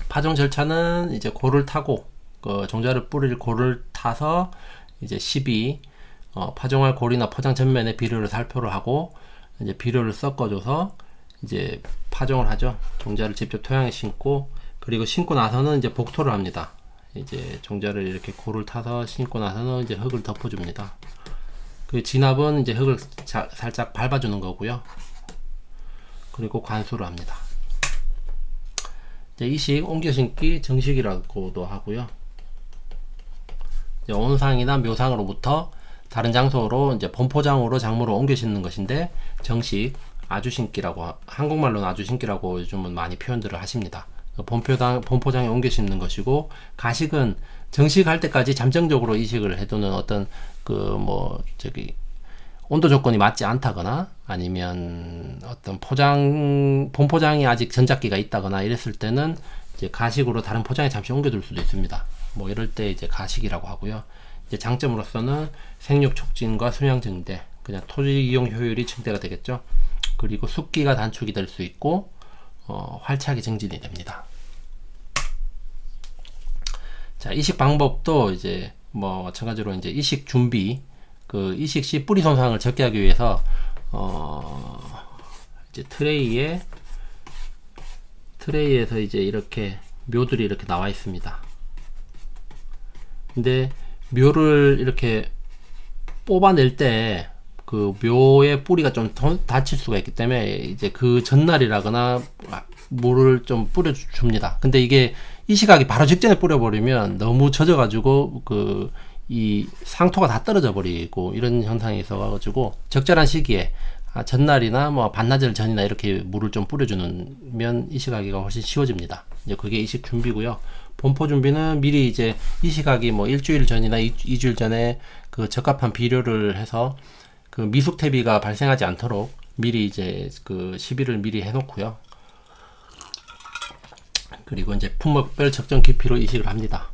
파종 절차는 이제 고를 타고 종자를 뿌릴 고를 타서 이제 시비 파종할 고리나 포장 전면의 비료를 살포를 하고 이제 비료를 섞어줘서 이제 파종을 하죠. 종자를 직접 토양에 심고, 그리고 심고 나서는 이제 복토를 합니다. 이제 종자를 이렇게 고를 타서 심고 나서는 이제 흙을 덮어줍니다. 그 진압은 이제 흙을 살짝 밟아주는 거고요. 그리고 관수를 합니다. 이제 이식, 옮겨 심기, 정식이라고도 하고요. 이제 온상이나 묘상으로부터 다른 장소로 이제 본포장으로 작물을 옮겨 심는 것인데, 정식, 아주심기라고, 한국말로는 아주심기라고 요즘은 많이 표현들을 하십니다. 본포장에 옮겨 심는 것이고, 가식은 정식할 때까지 잠정적으로 이식을 해두는 어떤 온도 조건이 맞지 않다거나, 아니면 어떤 본포장이 아직 전작기가 있다거나 이랬을 때는 이제 가식으로 다른 포장에 잠시 옮겨둘 수도 있습니다. 뭐 이럴 때 이제 가식이라고 하고요. 이제 장점으로서는 생육 촉진과 수량 증대, 그냥 토지 이용 효율이 증대가 되겠죠. 그리고 숙기가 단축이 될 수 있고, 활착이 증진이 됩니다. 자, 이식 방법도 이제 뭐 마찬가지로 이제 이식 준비, 이식 시 뿌리 손상을 적게 하기 위해서 이제 트레이에서 이제 이렇게 묘들이 이렇게 나와 있습니다. 근데 묘를 이렇게 뽑아낼 때 그 묘의 뿌리가 좀 다칠 수가 있기 때문에 이제 그 전날이라거나 물을 좀 뿌려줍니다. 근데 이게 이식하기 바로 직전에 뿌려버리면 너무 젖어가지고 이 상토가 다 떨어져 버리고 이런 현상이 있어가지고, 적절한 시기에 전날이나 뭐 반나절 전이나 이렇게 물을 좀 뿌려주면 이식하기가 훨씬 쉬워집니다. 이제 그게 이식 준비고요. 본포 준비는 미리 이제 이식하기 뭐 일주일 전이나 2주일 전에 그 적합한 비료를 해서 그 미숙 퇴비가 발생하지 않도록 미리 이제 그 시비를 미리 해놓고요. 그리고 이제 품목별 적정 깊이로 이식을 합니다.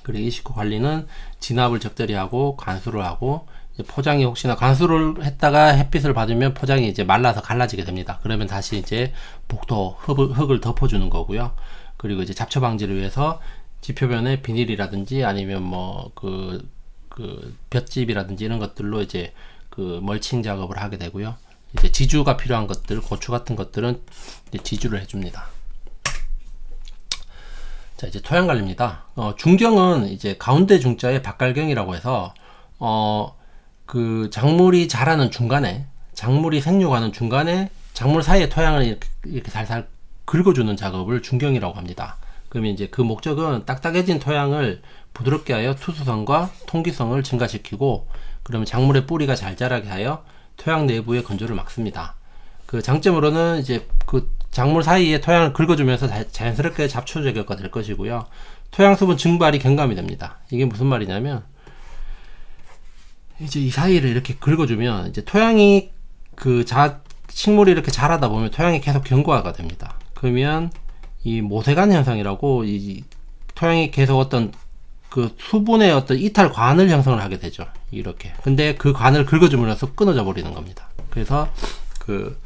그리고 이식 후 관리는 진압을 적절히 하고 관수를 하고, 포장이 혹시나 관수를 했다가 햇빛을 받으면 포장이 이제 말라서 갈라지게 됩니다. 그러면 다시 이제 복도 흙을 덮어주는 거고요. 그리고 이제 잡초 방지를 위해서 지표면에 비닐이라든지 아니면 뭐 볏짚이라든지 이런 것들로 이제 멀칭 작업을 하게 되고요. 이제 지주가 필요한 것들, 고추 같은 것들은 이제 지주를 해줍니다. 자, 이제 토양 관리입니다. 중경은 이제 가운데 중자에 박갈경이라고 해서 그 작물이 자라는 중간에, 작물이 생육하는 중간에 작물 사이에 토양을 이렇게 살살 긁어주는 작업을 중경이라고 합니다. 그러면 이제 그 목적은 딱딱해진 토양을 부드럽게 하여 투수성과 통기성을 증가시키고, 그러면 작물의 뿌리가 잘 자라게 하여 토양 내부의 건조를 막습니다. 그 장점으로는 이제 그 작물 사이에 토양을 긁어주면서 자연스럽게 잡초 제거가 될 것이고요. 토양 수분 증발이 경감이 됩니다. 이게 무슨 말이냐면, 이제 이 사이를 이렇게 긁어주면 이제 토양이 식물이 이렇게 자라다 보면 토양이 계속 경과가 됩니다. 그러면 이 모세관 현상이라고, 이 토양이 계속 어떤 그 수분의 어떤 이탈관을 형성을 하게 되죠. 이렇게. 근데 그 관을 긁어줌으로써 끊어져 버리는 겁니다. 그래서 그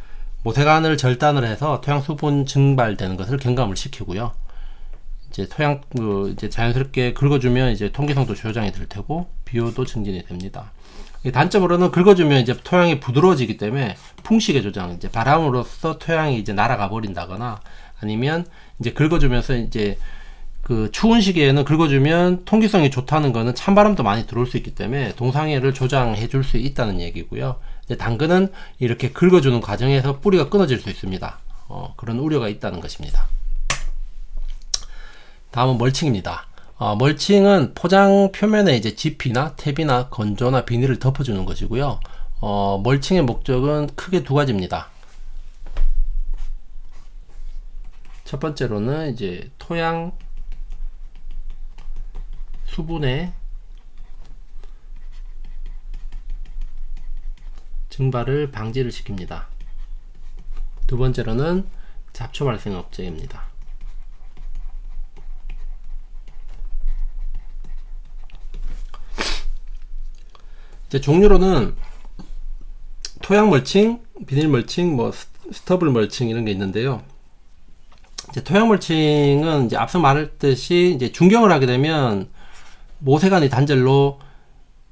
모세관을 절단을 해서 토양 수분 증발되는 것을 경감을 시키고요. 이제 토양 이제 자연스럽게 긁어주면 이제 통기성도 조장이 될 테고 비효도 증진이 됩니다. 단점으로는 긁어주면 이제 토양이 부드러워지기 때문에 풍식의 조장, 이제 바람으로써 토양이 이제 날아가 버린다거나, 아니면 이제 긁어주면서 이제 그 추운 시기에는 긁어주면 통기성이 좋다는 거는 찬바람도 많이 들어올 수 있기 때문에 동상해를 조장해 줄 수 있다는 얘기고요. 이제 당근은 이렇게 긁어주는 과정에서 뿌리가 끊어질 수 있습니다. 그런 우려가 있다는 것입니다. 다음은 멀칭입니다. 멀칭은 포장 표면에 이제 지피나 탭이나 건조나 비닐을 덮어주는 것이고요. 멀칭의 목적은 크게 두 가지입니다. 첫 번째로는 이제 토양 수분의 증발을 방지를 시킵니다. 두 번째로는 잡초 발생 억제입니다. 이제 종류로는 토양 멀칭, 비닐 멀칭, 뭐 스터블 멀칭 이런 게 있는데요. 이제 토양 멀칭은 이제 앞서 말했듯이 이제 중경을 하게 되면 모세관이 단절로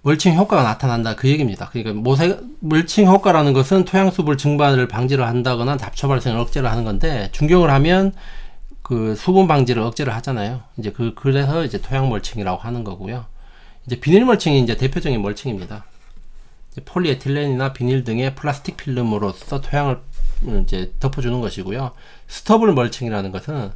멀칭 효과가 나타난다 그 얘기입니다. 그러니까 멀칭 효과라는 것은 토양 수분 증발을 방지를 한다거나 잡초 발생을 억제를 하는 건데 중경을 하면 그 수분 방지를 억제를 하잖아요. 이제 그래서 이제 토양 멀칭이라고 하는 거고요. 이제 비닐 멀칭이 이제 대표적인 멀칭입니다. 폴리에틸렌이나 비닐 등의 플라스틱 필름으로써 토양을 이제 덮어주는 것이고요. 스터블 멀칭이라는 것은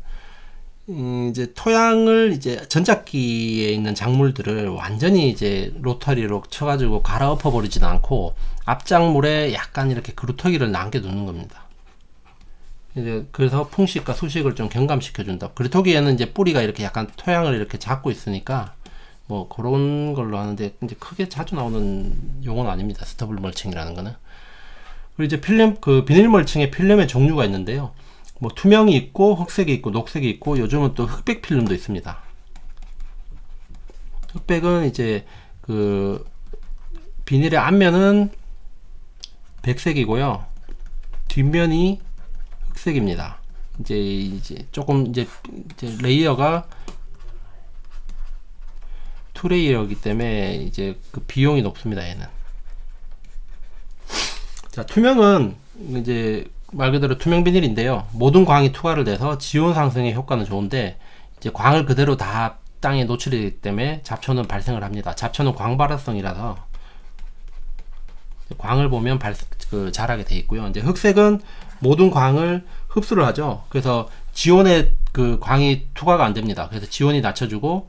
이제 토양을 이제 전작기에 있는 작물들을 완전히 이제 로터리로 쳐가지고 갈아엎어 버리지는 않고 앞작물에 약간 이렇게 그루터기를 남겨두는 겁니다. 이제 그래서 풍식과 수식을 좀 경감시켜 준다. 그루터기에는 이제 뿌리가 이렇게 약간 토양을 이렇게 잡고 있으니까 뭐 그런 걸로 하는데 이제 크게 자주 나오는 용어는 아닙니다. 스터블 멀칭이라는 거는. 그리고 이제 필름 그 비닐 멀칭의 필름의 종류가 있는데요. 뭐 투명이 있고 흑색이 있고 녹색이 있고 요즘은 또 흑백 필름도 있습니다. 흑백은 이제 그 비닐의 앞면은 백색이고요. 뒷면이 흑색입니다. 이제 조금 이제 레이어가 투레이어이기 때문에 이제 그 비용이 높습니다. 얘는. 자, 투명은 이제 말 그대로 투명 비닐인데요. 모든 광이 투과를 돼서 지온 상승의 효과는 좋은데 이제 광을 그대로 다 땅에 노출이 되기 때문에 잡초는 발생을 합니다. 잡초는 광발화성이라서 광을 보면 자라게 돼 있고요. 이제 흑색은 모든 광을 흡수를 하죠. 그래서 지온에 그 광이 투과가 안 됩니다. 그래서 지온이 낮춰주고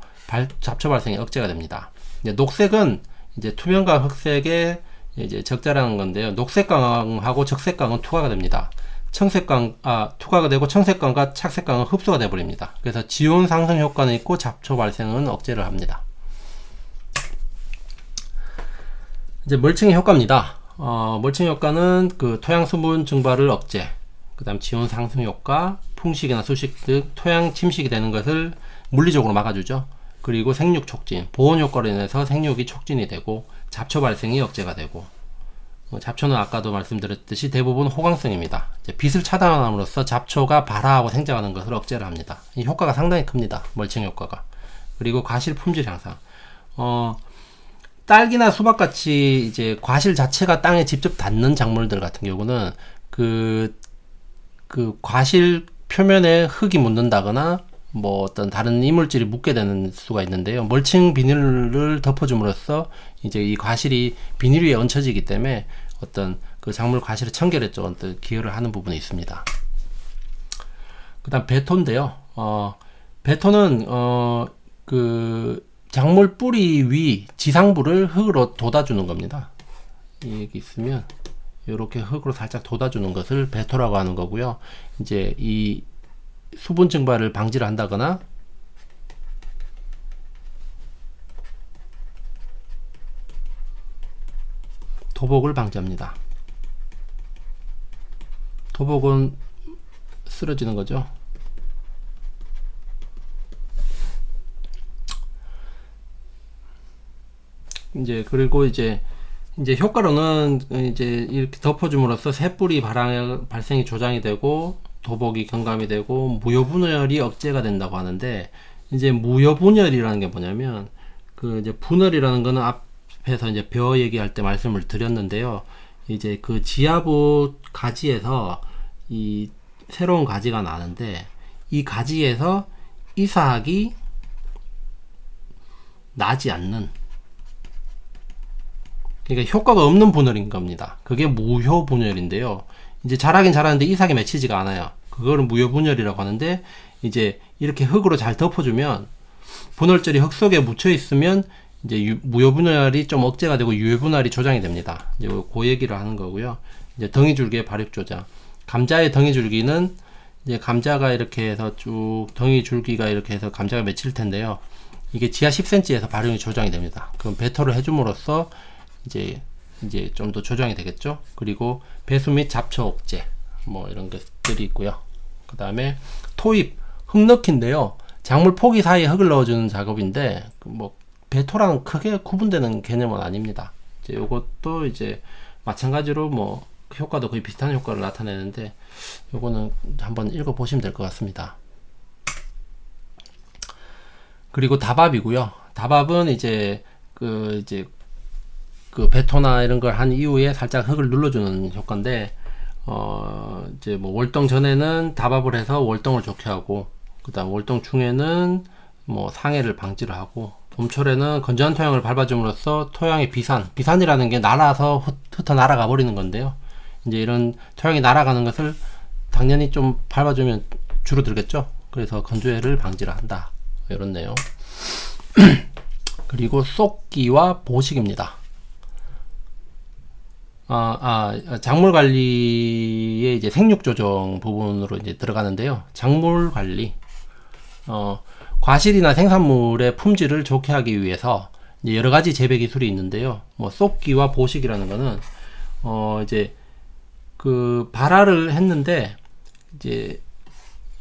잡초 발생이 억제가 됩니다. 이제 녹색은 이제 투명과 흑색의 이제 적자라는 건데요. 녹색광하고 적색광은 투과가 됩니다. 투과가 되고 청색광과 착색광은 흡수가 돼 버립니다. 그래서 지온 상승 효과는 있고 잡초 발생은 억제를 합니다. 이제 멀칭의 효과입니다. 멀칭 효과는 그 토양 수분 증발을 억제, 그 다음 지온 상승 효과, 풍식이나 수식 등 토양 침식이 되는 것을 물리적으로 막아주죠. 그리고 생육 촉진, 보온 효과로 인해서 생육이 촉진이 되고 잡초 발생이 억제가 되고, 잡초는 아까도 말씀드렸듯이 대부분 호강성입니다. 빛을 차단함으로써 잡초가 발화하고 생장하는 것을 억제를 합니다. 이 효과가 상당히 큽니다. 멀칭 효과가. 그리고 과실 품질 향상. 딸기나 수박같이 이제 과실 자체가 땅에 직접 닿는 작물들 같은 경우는 그 과실 표면에 흙이 묻는다거나 뭐 어떤 다른 이물질이 묻게 되는 수가 있는데요. 멀칭 비닐을 덮어줌으로써 이제 이 과실이 비닐 위에 얹혀지기 때문에 어떤 그 작물 과실의 청결에 좀 어떤 기여를 하는 부분이 있습니다. 그다음 베토인데요. 베토는 그 작물 뿌리 위 지상부를 흙으로 돋아주는 겁니다. 여기 있으면 이렇게 흙으로 살짝 돋아주는 것을 베토라고 하는 거고요. 이제 이 수분 증발을 방지를 한다거나 도복을 방지합니다. 도복은 쓰러지는 거죠. 이제 그리고 이제 효과로는 이제 이렇게 덮어줌으로써 새뿌리 발생이 조장이 되고 도복이 경감이 되고 무효분열이 억제가 된다고 하는데, 이제 무효분열이라는 게 뭐냐면 그 이제 분열이라는 거는 앞에서 이제 벼 얘기할 때 말씀을 드렸는데요. 이제 그 지하부 가지에서 이 새로운 가지가 나는데 이 가지에서 이삭이 나지 않는, 그러니까 효과가 없는 분열인 겁니다. 그게 무효 분열인데요. 이제 자라긴 자라는데 이삭이 맺히지가 않아요. 그거를 무효 분열이라고 하는데, 이제 이렇게 흙으로 잘 덮어주면 분열절이 흙 속에 묻혀 있으면 이제 무효 분열이 좀 억제가 되고 유효 분열이 조장이 됩니다. 이제 그 얘기를 하는 거고요. 이제 덩이줄기의 발육 조장. 감자의 덩이줄기는 이제 감자가 이렇게 해서 쭉 덩이줄기가 이렇게 해서 감자가 맺힐 텐데요. 이게 지하 10cm에서 발육이 조장이 됩니다. 그럼 배토를 해줌으로써 이제 좀 더 조정이 되겠죠. 그리고 배수 및 잡초 억제 뭐 이런 것들이 있고요. 그 다음에 토입, 흙 넣기인데요. 작물 포기 사이에 흙을 넣어주는 작업인데 뭐 배토랑 크게 구분되는 개념은 아닙니다. 이제 요것도 이제 마찬가지로 뭐 효과도 거의 비슷한 효과를 나타내는데 요거는 한번 읽어 보시면 될 것 같습니다. 그리고 다밥이고요. 다밥은 이제 그 배토나 이런 걸 한 이후에 살짝 흙을 눌러주는 효과인데, 이제 뭐 월동 전에는 다밥을 해서 월동을 좋게 하고, 그 다음 월동 중에는 뭐 상해를 방지를 하고, 봄철에는 건조한 토양을 밟아줌으로써 토양의 비산이라는 게 날아서 흩어 날아가 버리는 건데요. 이제 이런 토양이 날아가는 것을 당연히 좀 밟아주면 줄어들겠죠. 그래서 건조해를 방지를 한다. 이런 내용. 그리고 쏟기와 보식입니다. 작물 관리의 이제 생육 조정 부분으로 이제 들어가는데요. 작물 관리, 과실이나 생산물의 품질을 좋게 하기 위해서 이제 여러 가지 재배 기술이 있는데요. 뭐 쏟기와 보식이라는 거는 이제 그 발화를 했는데 이제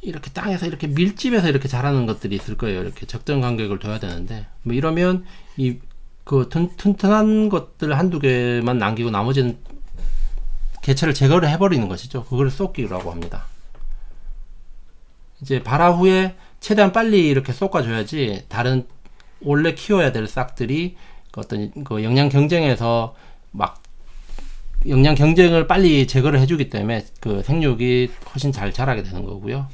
이렇게 땅에서 이렇게 밀집해서 이렇게 자라는 것들이 있을 거예요. 이렇게 적정 간격을 둬야 되는데 뭐 이러면 그 튼튼한 것들 한두 개만 남기고 나머지는 개체를 제거를 해버리는 것이죠. 그걸 쏟기라고 합니다. 이제 발화 후에 최대한 빨리 이렇게 쏟아줘야지 다른 원래 키워야 될 싹들이 어떤 그 영양 경쟁에서 막 영양 경쟁을 빨리 제거를 해주기 때문에 그 생육이 훨씬 잘 자라게 되는 거고요.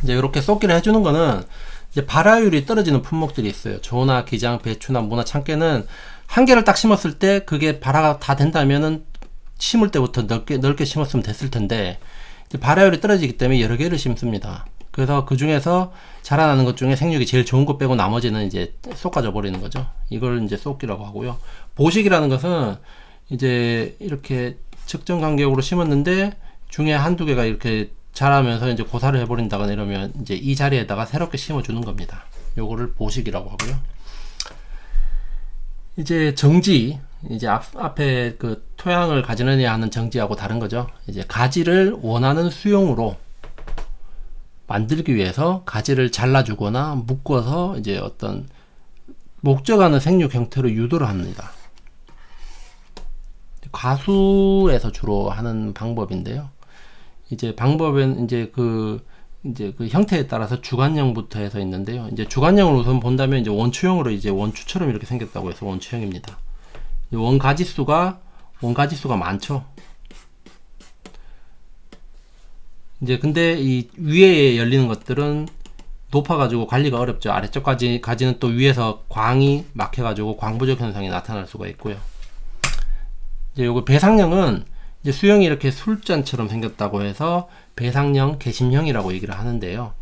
이제 이렇게 쏟기를 해주는 거는 이제 발화율이 떨어지는 품목들이 있어요. 조나, 기장, 배추나 무나 참깨는 한 개를 딱 심었을 때 그게 발화가 다 된다면은 심을 때부터 넓게 심었으면 됐을 텐데 이제 발화율이 떨어지기 때문에 여러 개를 심습니다. 그래서 그 중에서 자라나는 것 중에 생육이 제일 좋은 거 빼고 나머지는 이제 쏟아져 버리는 거죠. 이걸 이제 쏟기라고 하고요. 보식이라는 것은 이제 이렇게 적정 간격으로 심었는데 중에 한두 개가 이렇게 자라면서 이제 고사를 해버린다거나 이러면 이제 이 자리에다가 새롭게 심어주는 겁니다. 요거를 보식이라고 하고요. 이제 정지, 이제 앞에 그 토양을 가지느냐 하는 정지하고 다른 거죠. 이제 가지를 원하는 수용으로 만들기 위해서 가지를 잘라주거나 묶어서 이제 어떤 목적하는 생육 형태로 유도를 합니다. 과수에서 주로 하는 방법인데요. 이제 방법은 이제 그 형태에 따라서 주관형부터 해서 있는데요. 이제 주관형으로 우선 본다면 이제 원추형으로 이제 원추처럼 이렇게 생겼다고 해서 원추형입니다. 원가지수가 많죠. 이제 근데 이 위에 열리는 것들은 높아가지고 관리가 어렵죠. 아래쪽 가지는 또 위에서 광이 막혀가지고 광부족 현상이 나타날 수가 있고요. 이제 요거 배상형은 이제 수형이 이렇게 술잔처럼 생겼다고 해서 배상형, 개심형이라고 얘기를 하는데요.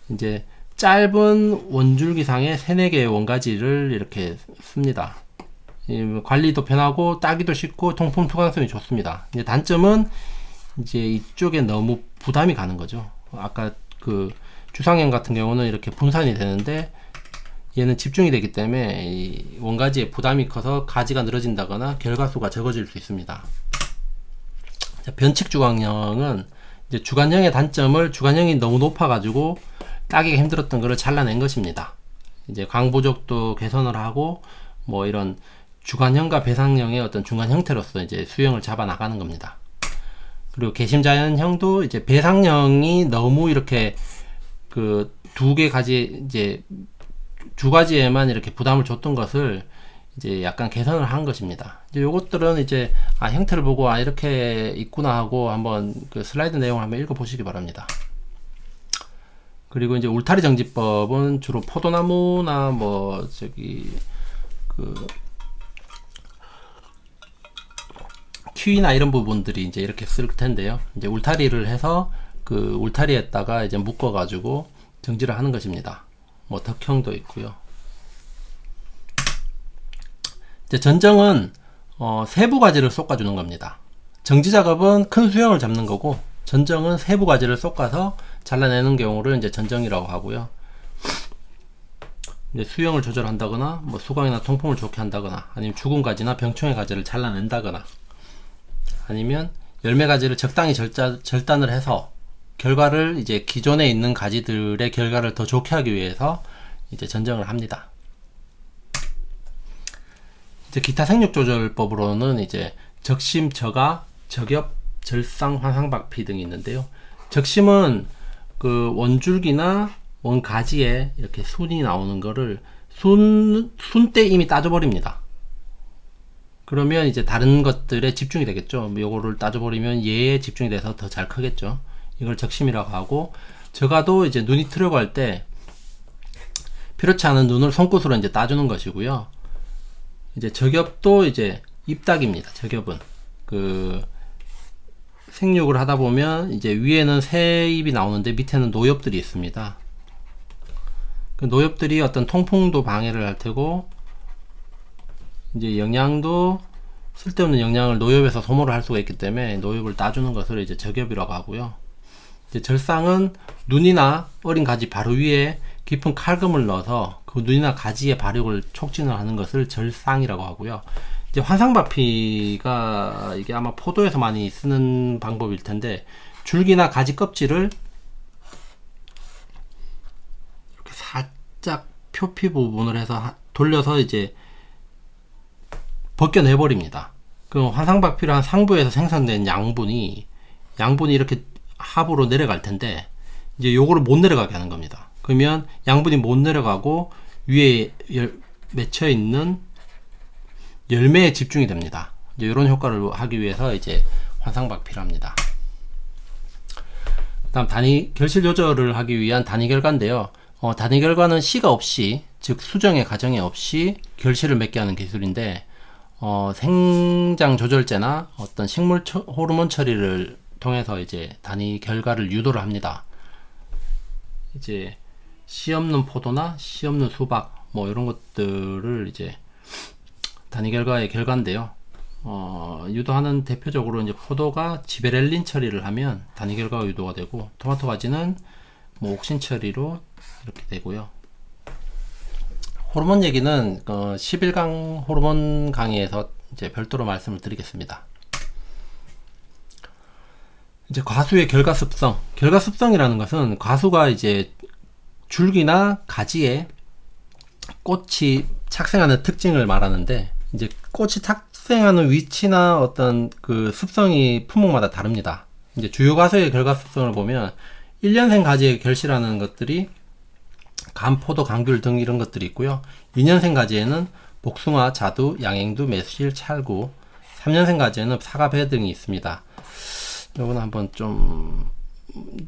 이제 짧은 원줄기상에 3-4개의 원가지를 이렇게 씁니다. 관리도 편하고 따기도 쉽고 통풍 투광성이 좋습니다. 이제 단점은 이제 이쪽에 너무 부담이 가는 거죠. 아까 그 주상형 같은 경우는 이렇게 분산이 되는데 얘는 집중이 되기 때문에 이 원가지에 부담이 커서 가지가 늘어진다거나 결과수가 적어질 수 있습니다. 변칙 주관형은 이제 주관형의 단점을 주관형이 너무 높아가지고 따기가 힘들었던 것을 잘라낸 것입니다. 이제 광부족도 개선을 하고 뭐 이런 주관형과 배상형의 어떤 중간 형태로서 이제 수형을 잡아 나가는 겁니다. 그리고 개심자연형도 이제 배상형이 너무 이렇게 그 2개 가지 이제 두 가지에만 이렇게 부담을 줬던 것을 이제 약간 개선을 한 것입니다. 이제 요것들은 이제 형태를 보고 이렇게 있구나 하고 한번 그 슬라이드 내용을 한번 읽어 보시기 바랍니다. 그리고 이제 울타리 정지법은 주로 포도나무나 뭐 저기 그 키위나 이런 부분들이 이제 이렇게 쓸 텐데요. 이제 울타리를 해서 그 울타리에다가 이제 묶어 가지고 정지를 하는 것입니다. 뭐 덕형도 있고요. 이제 전정은 세부 가지를 솎아주는 겁니다. 정지 작업은 큰 수영을 잡는 거고, 전정은 세부 가지를 솎아서 잘라내는 경우를 이제 전정이라고 하고요. 이제 수영을 조절한다거나, 뭐 수강이나 통풍을 좋게 한다거나, 아니면 죽은 가지나 병충해 가지를 잘라낸다거나, 아니면 열매 가지를 적당히 절단을 해서 결과를 이제 기존에 있는 가지들의 결과를 더 좋게 하기 위해서 이제 전정을 합니다. 이제 기타 생육 조절법으로는 이제 적심, 저가, 저겹, 절상, 환상박피 등이 있는데요. 적심은 그 원줄기나 원가지에 이렇게 순이 나오는 거를 순 때 이미 따져버립니다. 그러면 이제 다른 것들에 집중이 되겠죠. 요거를 따져버리면 얘에 집중이 돼서 더 잘 크겠죠. 이걸 적심이라고 하고, 저가도 이제 눈이 트려고 할 때 필요치 않은 눈을 손끝으로 이제 따주는 것이고요. 이제 저겹도 이제 입닥입니다. 저겹은 그 생육을 하다 보면 이제 위에는 새 잎이 나오는데 밑에는 노엽들이 있습니다. 그 노엽들이 어떤 통풍도 방해를 할 테고, 이제 영양도 쓸데없는 영양을 노엽에서 소모를 할 수가 있기 때문에 노엽을 따주는 것을 이제 저겹이라고 하고요. 이제 절상은 눈이나 어린 가지 바로 위에 깊은 칼금을 넣어서 그 눈이나 가지의 발육을 촉진을 하는 것을 절상이라고 하고요. 이제 환상박피가 이게 아마 포도에서 많이 쓰는 방법일 텐데, 줄기나 가지 껍질을 이렇게 살짝 표피 부분을 해서 돌려서 이제 벗겨내 버립니다. 그럼 환상박피를 한 상부에서 생성된 양분이 이렇게 하부로 내려갈 텐데, 이제 요거를 못 내려가게 하는 겁니다. 그러면 양분이 못 내려가고 위에 맺혀 있는 열매에 집중이 됩니다. 이제 이런 효과를 하기 위해서 이제 환상박피를 합니다. 그다음 결실 조절을 하기 위한 단위 결과인데요. 단위 결과는 시가 없이, 즉 수정의 과정이 없이 결실을 맺게 하는 기술인데, 생장 조절제나 어떤 식물 호르몬 처리를 통해서 이제 단위 결과를 유도를 합니다. 이제 씨 없는 포도나 씨 없는 수박 뭐 이런 것들을 이제 단위 결과의 결과인데요. 유도하는 대표적으로 이제 포도가 지베렐린 처리를 하면 단위 결과가 유도가 되고, 토마토 가지는 뭐 옥신 처리로 이렇게 되고요. 호르몬 얘기는 11강 호르몬 강의에서 이제 별도로 말씀을 드리겠습니다. 이제 과수의 결과습성이라는 것은 과수가 이제 줄기나 가지에 꽃이 착생하는 특징을 말하는데, 이제 꽃이 착생하는 위치나 어떤 그 습성이 품목마다 다릅니다. 이제 주요 과수의 결과습성을 보면 1년생 가지에 결실하는 것들이 감, 포도, 감귤 등 이런 것들이 있고요. 2년생 가지에는 복숭아, 자두, 양행두, 매실, 찰구, 3년생 가지에는 사과, 배 등이 있습니다. 요거는 한번 좀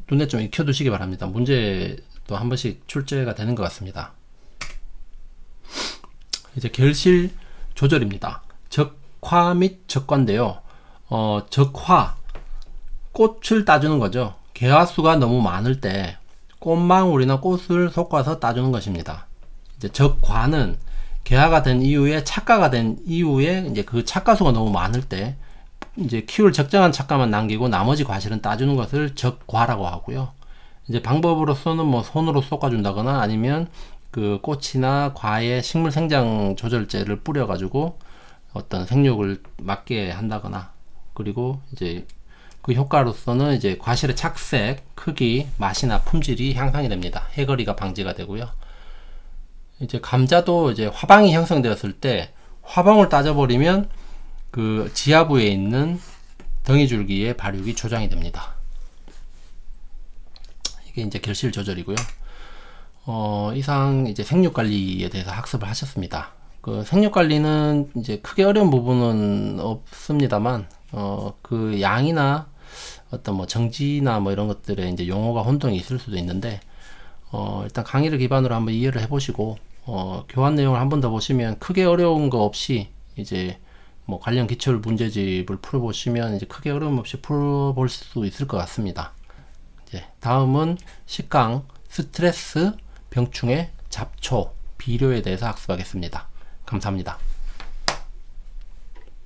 눈에 좀 익혀두시기 바랍니다. 문제도 한 번씩 출제가 되는 것 같습니다. 이제 결실 조절입니다. 적화 및 적과인데요. 적화, 꽃을 따주는 거죠. 개화수가 너무 많을 때 꽃망울이나 꽃을 솎아서 따주는 것입니다. 이제 적과는 개화가 된 이후에 착과가 된 이후에 이제 그 착과수가 너무 많을 때 이제 키울 적정한 착과만 남기고 나머지 과실은 따주는 것을 적과라고 하고요. 이제 방법으로서는 뭐 손으로 솎아준다거나 아니면 그 꽃이나 과에 식물 생장 조절제를 뿌려가지고 어떤 생육을 막게 한다거나, 그리고 이제 그 효과로서는 이제 과실의 착색, 크기, 맛이나 품질이 향상이 됩니다. 해거리가 방지가 되고요. 이제 감자도 이제 화방이 형성되었을 때 화방을 따져버리면 그 지하부에 있는 덩이줄기의 발육이 조장이 됩니다. 이게 이제 결실 조절이고요. 이상 이제 생육 관리에 대해서 학습을 하셨습니다. 그 생육 관리는 이제 크게 어려운 부분은 없습니다만, 그 양이나 어떤 뭐 정지나 뭐 이런 것들에 이제 용어가 혼동이 있을 수도 있는데, 일단 강의를 기반으로 한번 이해를 해보시고 교환 내용을 한 번 더 보시면 크게 어려운 거 없이 이제 뭐 관련 기출 문제집을 풀어보시면 이제 크게 어려움 없이 풀어볼 수 있을 것 같습니다. 이제 다음은 10강 스트레스, 병충해, 잡초, 비료에 대해서 학습하겠습니다. 감사합니다.